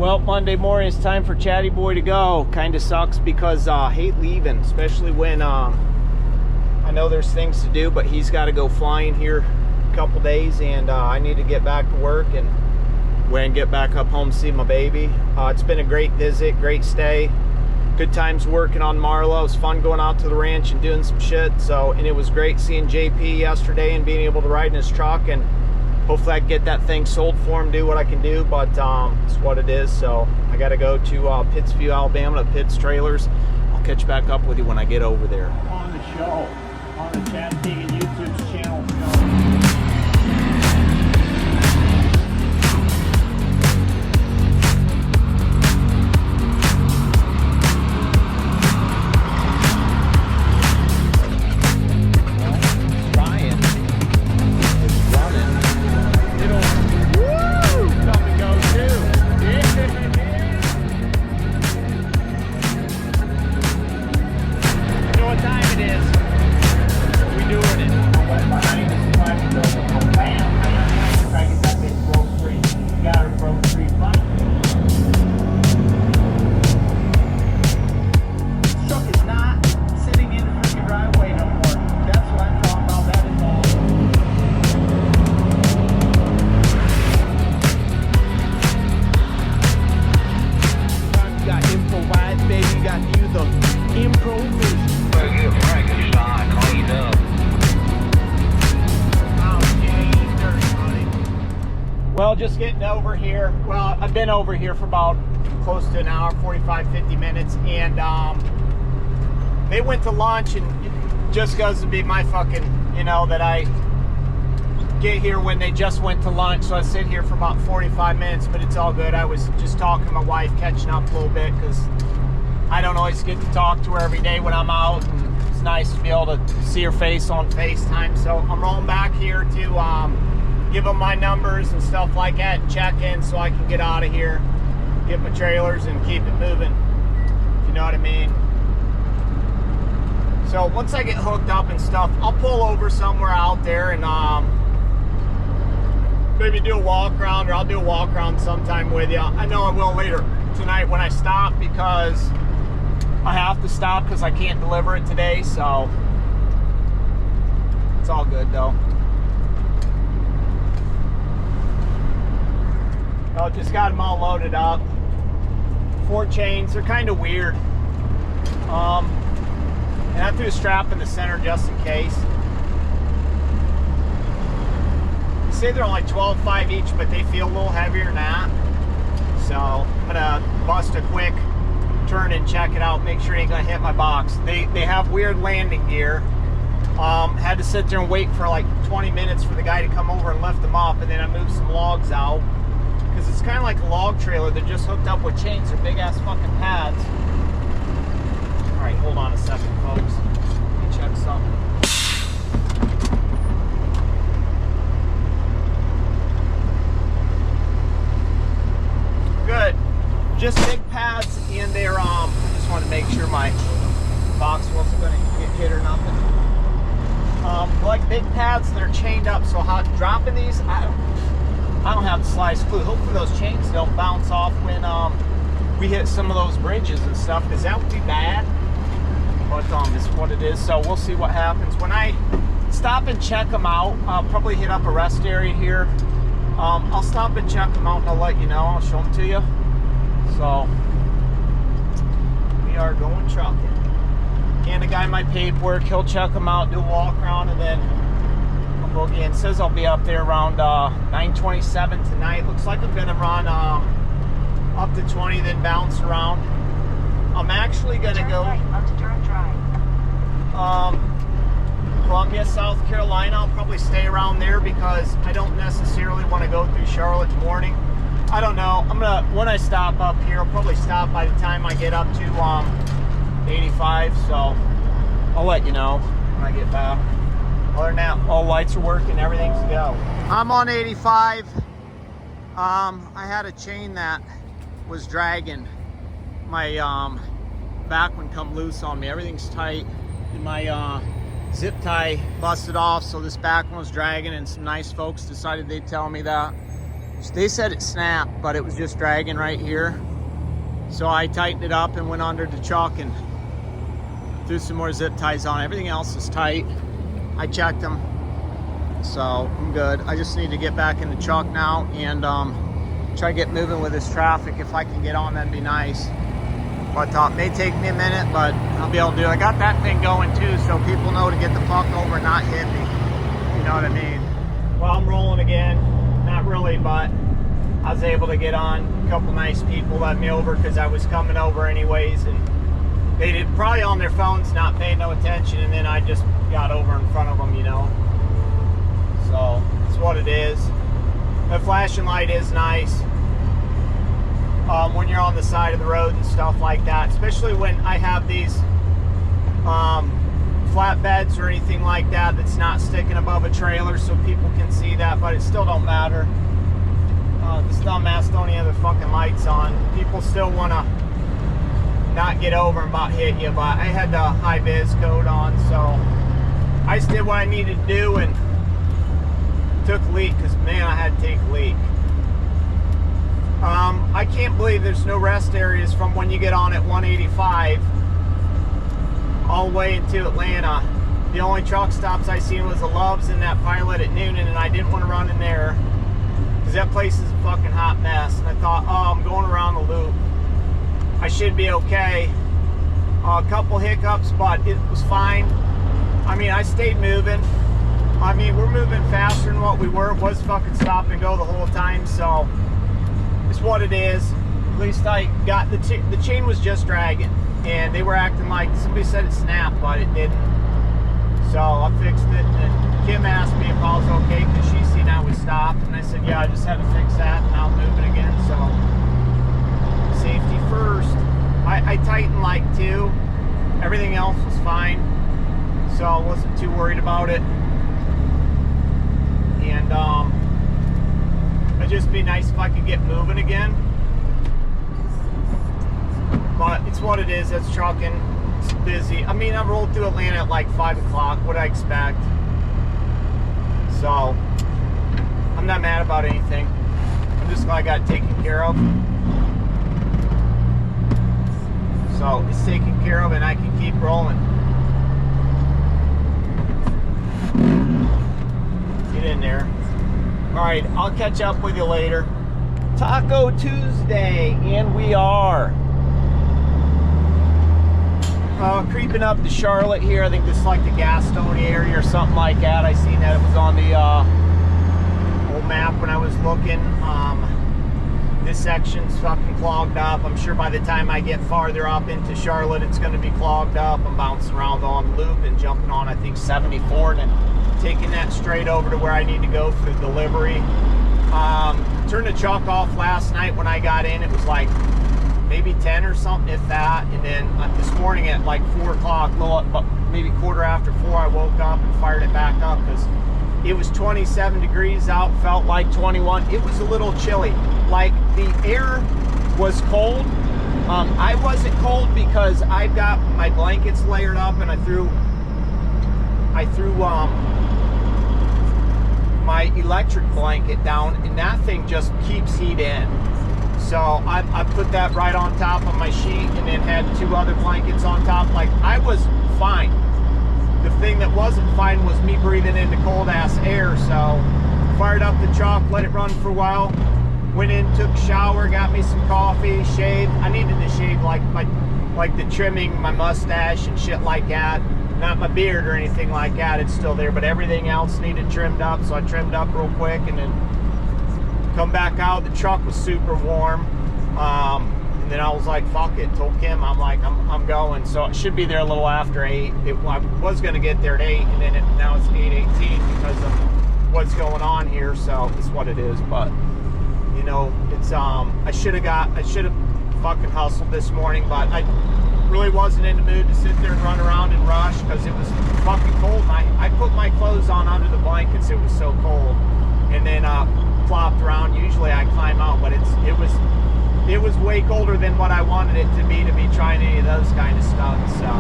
Well, Monday morning it's time for Chatty Boy to go. Kind of sucks because I hate leaving, especially when I know there's things to do, but he's got to go flying here a couple days, and I need to get back to work and get back up home to see my baby. It's been a great visit, great stay, good times working on Marlo. It was fun going out to the ranch and doing some shit. And it was great seeing JP yesterday and being able to ride in his truck, and hopefully I can get that thing sold for him, do what I can do, but it's what it is. So I got to go to Pittsview, Alabama, to Pitts Trailers. I'll catch back up with you when I get over there. On the show, on the Chad Teagan YouTube channel. Well, just getting over here. Well, I've been over here for about close to an hour, 45, 50 minutes, and they went to lunch, and it just goes to be my fucking, that I get here when they just went to lunch, so I sit here for about 45 minutes, but it's all good. I was just talking to my wife, catching up a little bit, because I don't always get to talk to her every day when I'm out, and it's nice to be able to see her face on FaceTime. So I'm rolling back here to give them my numbers and stuff like that, and check in so I can get out of here, get my trailers, and keep it moving, if you know what I mean. So once I get hooked up and stuff, I'll pull over somewhere out there and maybe do a walk around, or I'll do a walk around sometime with you. I know I will later tonight when I stop, because I have to stop because I can't deliver it today, so it's all good though. Oh, just got them all loaded up. 4 chains, they're kind of weird. And I threw a strap in the center just in case. They say they're only 12.5 each, but they feel a little heavier than that. So I'm gonna bust a quick turn and check it out, make sure it ain't gonna hit my box. They have weird landing gear. Had to sit there and wait for like 20 minutes for the guy to come over and lift them up, and then I moved some logs out, because it's kind of like a log trailer. They're just hooked up with chains. They're big ass fucking pads. All right, hold on a second, folks. Let me check something. Good. Just big pads, and they're I just wanted to make sure my box wasn't going to get hit or nothing. Like big pads that are chained up. So how dropping these, I don't have the slightest clue. Hopefully those chains don't bounce off when we hit some of those bridges and stuff, because that would be bad. But it's what it is. So we'll see what happens. When I stop and check them out, I'll probably hit up a rest area here. I'll stop and check them out, and I'll let you know. I'll show them to you. So we are going trucking. And the guy in my paperwork, he'll check them out, do a walk around, and then I'll boogie in. It says I'll be up there around 9:27 tonight. Looks like I'm gonna run up to 20, then bounce around. I'm actually gonna go Columbia, South Carolina. I'll probably stay around there because I don't necessarily want to go through Charlotte in the morning. I don't know. When I stop up here, I'll probably stop by the time I get up to 85. So I'll let you know when I get back. Other than that, all lights are working, everything's a go. I'm on 85. I had a chain that was dragging. My back one come loose on me. Everything's tight, and my zip tie busted off, so this back one was dragging, and some nice folks decided they'd tell me that. They said it snapped, but it was just dragging right here. So I tightened it up and went under the chuck and threw some more zip ties on. Everything else is tight. I checked them, so I'm good. I just need to get back in the chuck now and try to get moving with this traffic. If I can get on, that'd be nice. But it may take me a minute, but I'll be able to do it. I got that thing going too, so people know to get the fuck over and not hit me. You know what I mean? Well, I'm rolling again. Not really, but I was able to get on. A couple nice people let me over because I was coming over anyways, and they did probably on their phones, not paying no attention, and then I just got over in front of them, you know. So that's what it is. The flashing light is nice when you're on the side of the road and stuff like that, especially when I have these flatbeds or anything like that that's not sticking above a trailer, so people can see that, but it still don't matter. This dumbass don't have the fucking lights on. People still want to not get over and about hit you, but I had the high vis coat on, so I just did what I needed to do and took a leak, because man, I had to take a leak. I can't believe there's no rest areas from when you get on at 185 all the way into Atlanta. The only truck stops I seen was the Loves and that Pilot at Noonan, and I didn't want to run in there because that place is a fucking hot mess. And I thought, oh, I'm going around the loop, I should be okay. A couple hiccups, but it was fine. I mean, I stayed moving. I mean, we're moving faster than what we were. It was fucking stop and go the whole time, so it's what it is. At least I got the chain was just dragging, and they were acting like somebody said it snapped, but it didn't. So I fixed it, and Kim asked me if I was okay because she seen I was stopped, and I said, yeah, I just had to fix that, and now I'm moving again. So safety first. I tightened like 2. Everything else was fine, so I wasn't too worried about it. And it'd just be nice if I could get moving again. But it's what it is. That's trucking. It's busy. I mean, I rolled through Atlanta at like 5 o'clock. What I expect. So I'm not mad about anything. I'm just glad I got it taken care of. So it's taken care of, and I can keep rolling. Get in there. All right, I'll catch up with you later. Taco Tuesday, and we are creeping up to Charlotte here. I think this is like the Gastonia area or something like that. I seen that it was on the old map when I was looking. This section's fucking clogged up. I'm sure by the time I get farther up into Charlotte, it's going to be clogged up. I'm bouncing around on the loop and jumping on, I think, 74 and then taking that straight over to where I need to go for the delivery. Turned the truck off last night when I got in. It was like maybe 10 or something, if that. And then this morning at like 4 o'clock, maybe quarter after 4, I woke up and fired it back up because it was 27 degrees out, felt like 21. It was a little chilly. Like the air was cold. I wasn't cold because I've got my blankets layered up, and I threw my electric blanket down, and that thing just keeps heat in. So I put that right on top of my sheet, and then had 2 other blankets on top. Like, I was fine. The thing that wasn't fine was me breathing into cold ass air. So fired up the truck, let it run for a while, went in, took a shower, got me some coffee, shaved. I needed to shave like the trimming, my mustache and shit like that. Not my beard or anything like that, it's still there, but everything else needed trimmed up, so I trimmed up real quick and then come back out. The truck was super warm, and then I was like, fuck it, told Kim, I'm like, I'm going. So it should be there a little after 8. I was going to get there at 8, and then now it's 8:18 because of what's going on here, so it's what it is. But you know, it's I should have fucking hustled this morning, but I really wasn't in the mood to sit there and run around and rush because it was fucking cold. I put my clothes on under the blankets, it was so cold, and then flopped around. Usually I climb out, but it was way colder than what I wanted it to be trying any of those kind of stuff. So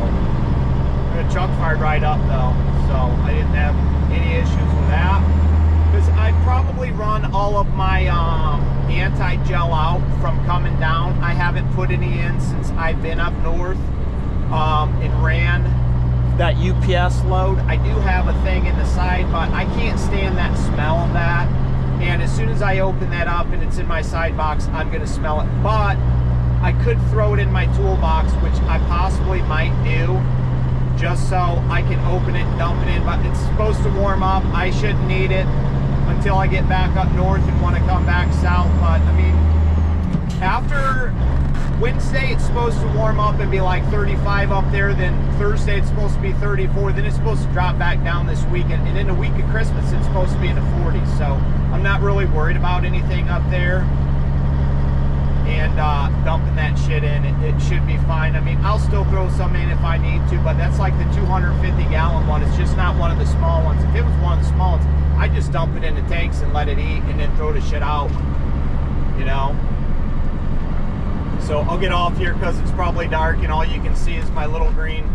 the truck fired right up though, so I didn't have any issues with that, because I probably run all of my anti-gel out from coming down. I haven't put any in since I've been up north and ran that UPS load. I do have a thing in the side, but I can't stand that smell of that. And as soon as I open that up and it's in my side box, I'm gonna smell it. But I could throw it in my toolbox, which I possibly might do, just so I can open it and dump it in. But it's supposed to warm up. I shouldn't need it until I get back up north and want to come back south. But I mean, after Wednesday it's supposed to warm up and be like 35 up there, then Thursday it's supposed to be 34, then it's supposed to drop back down this weekend, and in the week of Christmas it's supposed to be in the 40s. So I'm not really worried about anything up there, and dumping that shit in, it should be fine. I mean, I'll still throw some in if I need to, but that's like the 250 gallon one. It's just not one of the small ones. If it was one of the small ones, I just dump it in the tanks and let it eat and then throw the shit out, you know. So I'll get off here because it's probably dark and all you can see is my little green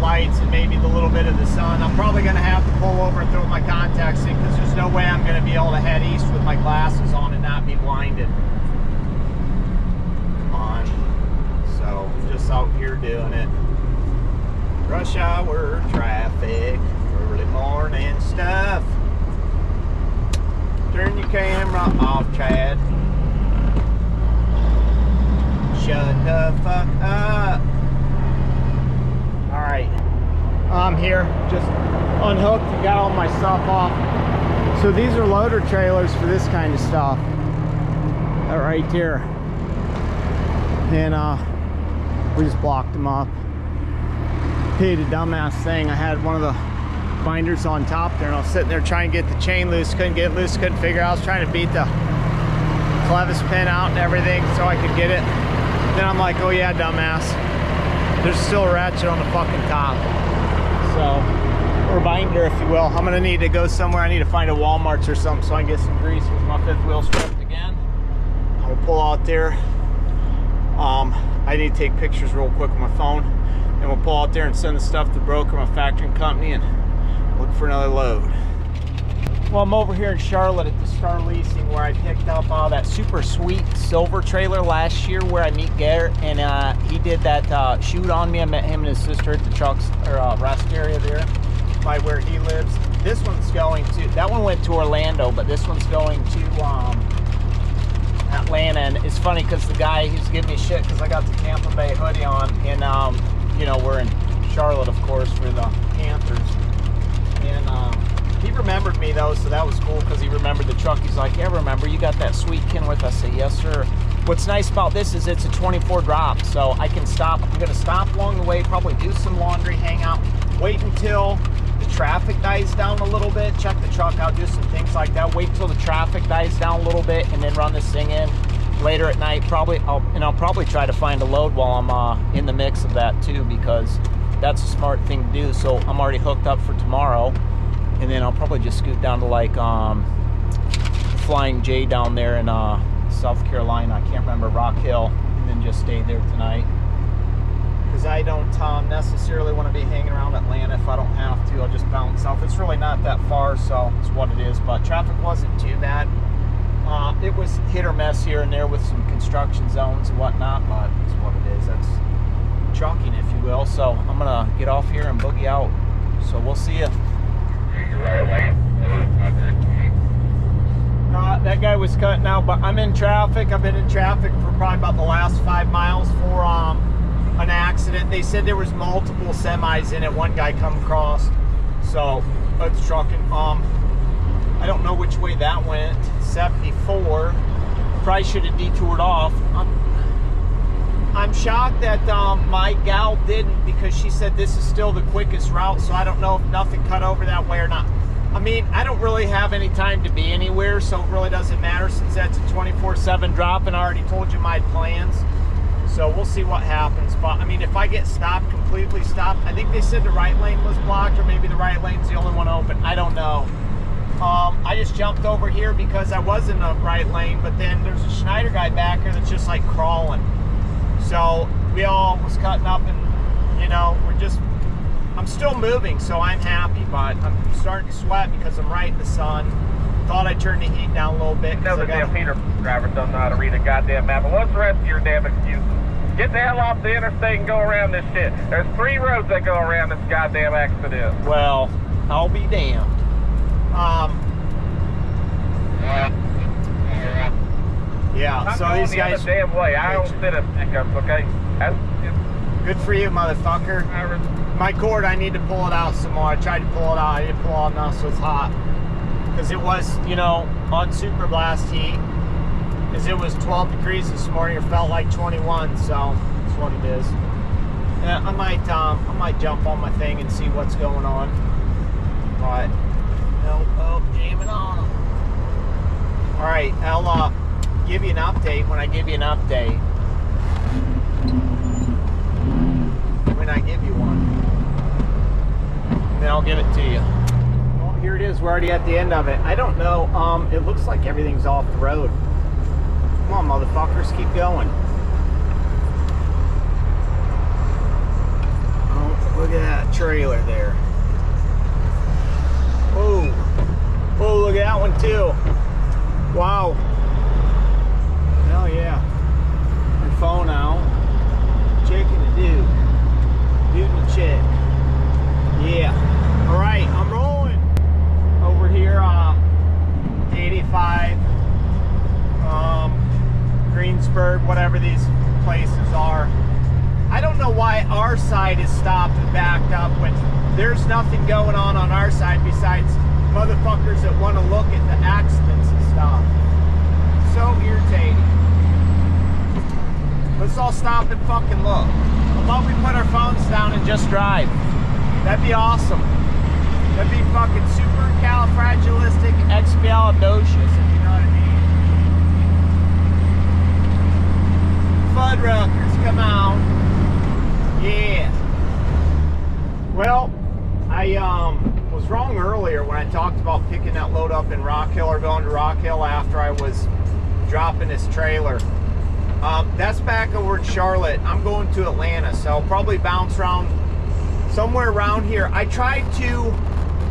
lights and maybe the little bit of the sun. I'm probably going to have to pull over and throw my contacts in because there's no way I'm going to be able to head east with my glasses on and not be blinded. Come on. So just out here doing it. Rush hour traffic, early morning stuff. Turn your camera off, Chad. Shut the fuck up. Alright, I'm here, just unhooked and got all my stuff off. So these are loader trailers for this kind of stuff. That right here. And we just blocked them up. Paid a dumbass thing. I had one of the binders on top there and I was sitting there trying to get the chain loose, couldn't get it loose, couldn't figure out. I was trying to beat the clevis pin out and everything so I could get it. Then I'm like, oh yeah, dumbass, there's still a ratchet on the fucking top. So, or binder if you will. I'm gonna need to go somewhere. I need to find a Walmart's or something so I can get some grease with my fifth wheel stripped again. I'm gonna pull out there. I need to take pictures real quick with my phone, and we'll pull out there and send the stuff to the broker, my factoring company, and look for another load. Well, I'm over here in Charlotte at the Star Leasing where I picked up that super sweet silver trailer last year where I meet Garrett, and he did that shoot on me. I met him and his sister at the trucks or rest area there by where he lives. This one's going to, that one went to Orlando, but this one's going to Atlanta. And it's funny because the guy, he's giving me shit because I got the Tampa Bay hoodie on, and you know, we're in Charlotte, of course, for the Panthers. And he remembered me though, so that was cool because he remembered the truck. He's like, yeah, remember, you got that sweet Kenworth? I say, yes, sir. What's nice about this is it's a 24 drop, so I can stop. I'm gonna stop along the way, probably do some laundry, hang out, wait until the traffic dies down a little bit, check the truck out, do some things like that, wait till the traffic dies down a little bit, and then run this thing in later at night. I'll probably try to find a load while I'm in the mix of that too, because that's a smart thing to do. So I'm already hooked up for tomorrow, and then I'll probably just scoot down to like Flying J down there in South Carolina. I can't remember, Rock Hill, and then just stay there tonight. Because I don't necessarily want to be hanging around Atlanta if I don't have to. I'll just bounce south. It's really not that far, so it's what it is. But traffic wasn't too bad. It was hit or miss here and there with some construction zones and whatnot, but it's what it is. That's trucking, if you will. So I'm gonna get off here and boogie out. So we'll see you. That guy was cutting out, but I'm in traffic. I've been in traffic for probably about the last 5 miles for an accident. They said there was multiple semis in it. One guy come across, so it's trucking. I don't know which way that went. 74. Probably should have detoured off. I'm shocked that my gal didn't, because she said this is still the quickest route, so I don't know if nothing cut over that way or not. I mean, I don't really have any time to be anywhere, so it really doesn't matter since that's a 24/7 drop, and I already told you my plans. So we'll see what happens. But I mean, if I get stopped, completely stopped, I think they said the right lane was blocked, or maybe the right lane's the only one open. I don't know. I just jumped over here because I was in the right lane, but then there's a Schneider guy back here that's just like crawling. So we all was cutting up, and you know, I'm still moving, so I'm happy, but I'm starting to sweat because I'm right in the sun. thought I turned the heat down a little bit. You know the damn Peter drivers don't know how to read a goddamn map. But what's the rest of your damn excuses? Get the hell off the interstate and go around this shit. There's 3 roads that go around this goddamn accident. Well, I'll be damned. Yeah, I'm so going these the guys. other damn way. I don't sit at pickups, okay? That's Good for you, motherfucker. My cord, I need to pull it out some more. I tried to pull it out. I didn't pull out enough, so it's hot. Because it was, you know, on super blast heat. Because it was 12 degrees this morning. It felt like 21, so that's what it is. Yeah, I might jump on my thing and see what's going on. But, no, jamming on them. All right, I'll give you an update when I give you an update. When I give you one. And then I'll give it to you. Well, here it is. We're already at the end of it. I don't know. It looks like everything's off the road. Come on, motherfuckers, keep going. Oh, look at that trailer there. Oh, oh, look at that one too. Wow. Hell yeah. Your phone out. Chick and a dude. Dude and a chick. Yeah. All right, I'm rolling over here. 85. Greensburg, whatever these places are. I don't know why our side is stopped and backed up when there's nothing going on our side besides motherfuckers that want to look at the accidents and stuff. So irritating. Let's all stop and fucking look. How about we put our phones down and just drive? That'd be awesome. That'd be fucking supercalifragilisticexpialidocious, if you know what I mean. Fuddruckers, come on. Yeah. Well, I was wrong earlier when I talked about picking that load up in Rock Hill or going to Rock Hill after I was dropping this trailer. That's back over in Charlotte. I'm going to Atlanta, so I'll probably bounce around somewhere around here. I tried to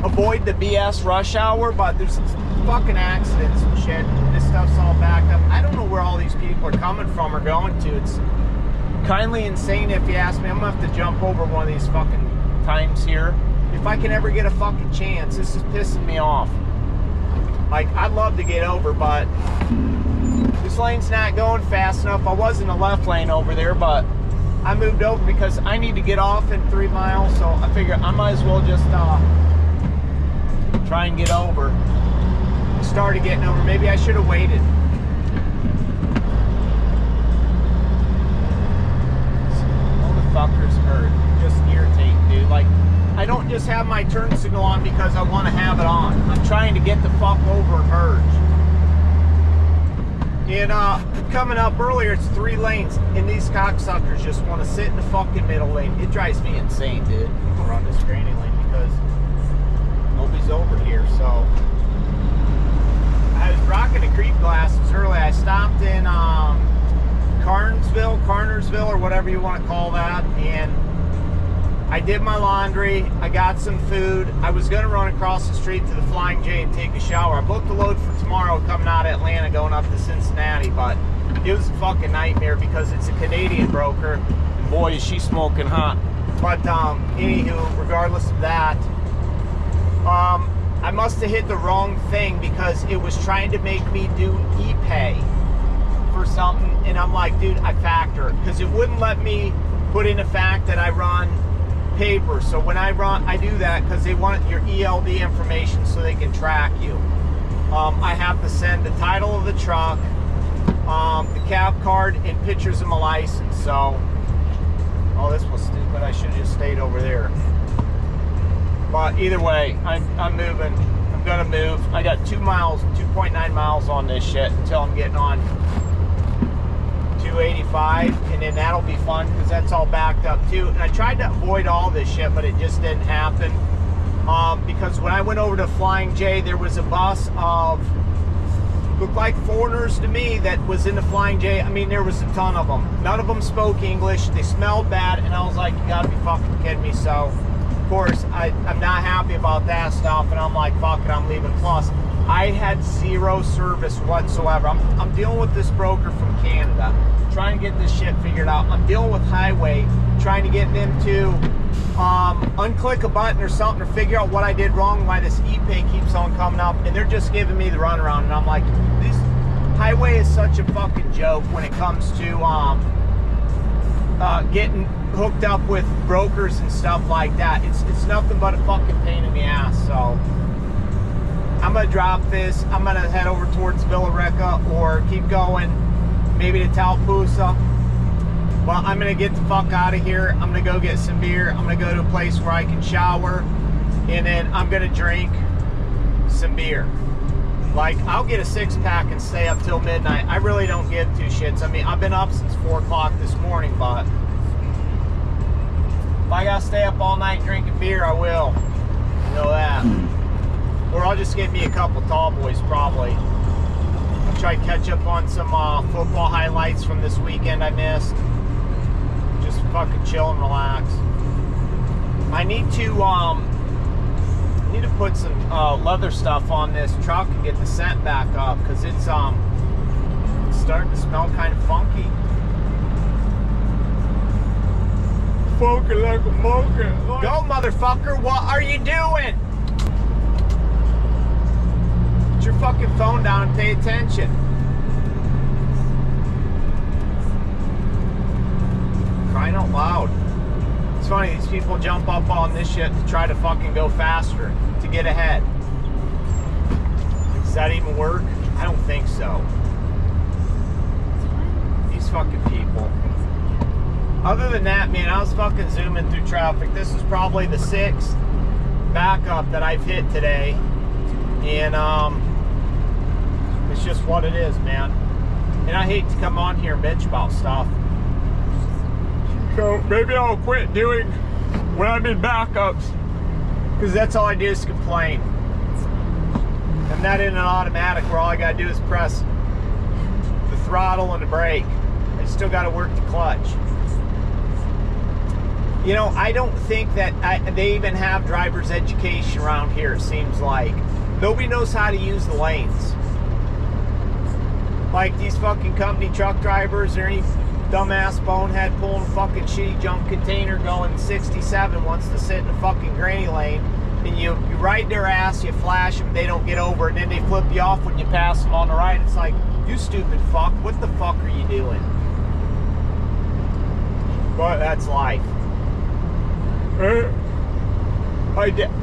avoid the BS rush hour, but there's fucking accidents and shit. This stuff's all backed up. I don't know where all these people are coming from or going to. It's kindly insane if you ask me. I'm gonna have to jump over one of these fucking times here. If I can ever get a fucking chance. This is pissing me off. Like, I'd love to get over, but this lane's not going fast enough. I was in the left lane over there, but I moved over because I need to get off in 3 miles, so I figure I might as well just try and get over. Started getting over. Maybe I should have waited. Motherfuckers hurt. Just irritating, dude. Like, I don't just have my turn signal on because I want to have it on. I'm trying to get the fuck over and merge. And coming up earlier, it's 3 lanes, and these cocksuckers just want to sit in the fucking middle lane. It drives me insane, dude. People run this granny lane because nobody's over here. So I was rocking the creep glasses early. I stopped in Carnersville, or whatever you want to call that, and I did my laundry. I got some food. I was going to run across the street to the Flying J and take a shower. I booked a load for tomorrow coming out of Atlanta going up to Cincinnati, but it was a fucking nightmare because it's a Canadian broker. And boy, is she smoking hot. But anywho, regardless of that, I must have hit the wrong thing because it was trying to make me do ePay for something. And I'm like, dude, I factor it because it wouldn't let me put in the fact that I run paper. So when I do that because they want your ELD information so they can track you. I have to send the title of the truck, the cab card, and pictures of my license. So, oh, this was stupid. I should have just stayed over there. But either way, I'm moving. I'm gonna move. I got 2.9 miles on this shit until I'm getting on 285, and then that'll be fun because that's all backed up too. And I tried to avoid all this shit, but it just didn't happen. Because when I went over to Flying J, there was a bus of, looked like foreigners to me, that was in the Flying J. I mean, there was a ton of them. None of them spoke English. They smelled bad, and I was like, you gotta be fucking kidding me. So, of course, I'm not happy about that stuff, and I'm like, fuck it, I'm leaving. Plus, I had zero service whatsoever. I'm dealing with this broker from Canada, trying to get this shit figured out. I'm dealing with Highway, trying to get them to unclick a button or something or figure out what I did wrong, why this e-pay keeps on coming up, and they're just giving me the runaround. And I'm like, this Highway is such a fucking joke when it comes to getting hooked up with brokers and stuff like that. It's nothing but a fucking pain in the ass. So I'm gonna drop this. I'm gonna head over towards Villa Rica or keep going, maybe to Taupusa. Well, I'm gonna get the fuck out of here. I'm gonna go get some beer. I'm gonna go to a place where I can shower, and then I'm gonna drink some beer. Like, I'll get a 6-pack and stay up till midnight. I really don't give two shits. I mean, I've been up since 4 o'clock this morning, but if I gotta stay up all night drinking beer, I will. You know that. Or I'll just get me a couple tall boys, probably. I'll try to catch up on some football highlights from this weekend I missed. Just fucking chill and relax. I need to put some leather stuff on this truck and get the scent back up, because it's starting to smell kind of funky. Funky like a monkey. Go, motherfucker! What are you doing? Put your fucking phone down and pay attention. Crying out loud. It's funny, these people jump up on this shit to try to fucking go faster, to get ahead. Does that even work? I don't think so. These fucking people. Other than that, man, I was fucking zooming through traffic. This is probably the 6th backup that I've hit today. And it's just what it is, man. And I hate to come on here and bitch about stuff. So maybe I'll quit doing when I'm in backups, because that's all I do is complain. I'm not in an automatic where all I gotta do is press the throttle and the brake. I still gotta work the clutch. You know, I don't think that they even have driver's education around here, it seems like. Nobody knows how to use the lanes. Like these fucking company truck drivers or any dumbass bonehead pulling a fucking shitty junk container going 67 wants to sit in a fucking granny lane, and you ride their ass, you flash them, they don't get over, and then they flip you off when you pass them on the right. It's like, you stupid fuck, what the fuck are you doing? But that's life.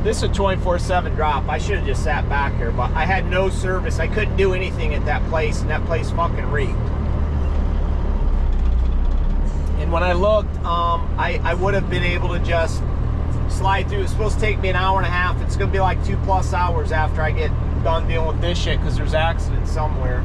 This is a 24/7 drop. I should have just sat back here, but I had no service. I couldn't do anything at that place, and that place fucking reeked. And when I looked, I would have been able to just slide through. It's supposed to take me an hour and a half. It's going to be like 2+ hours after I get done dealing with this shit, because there's accidents somewhere.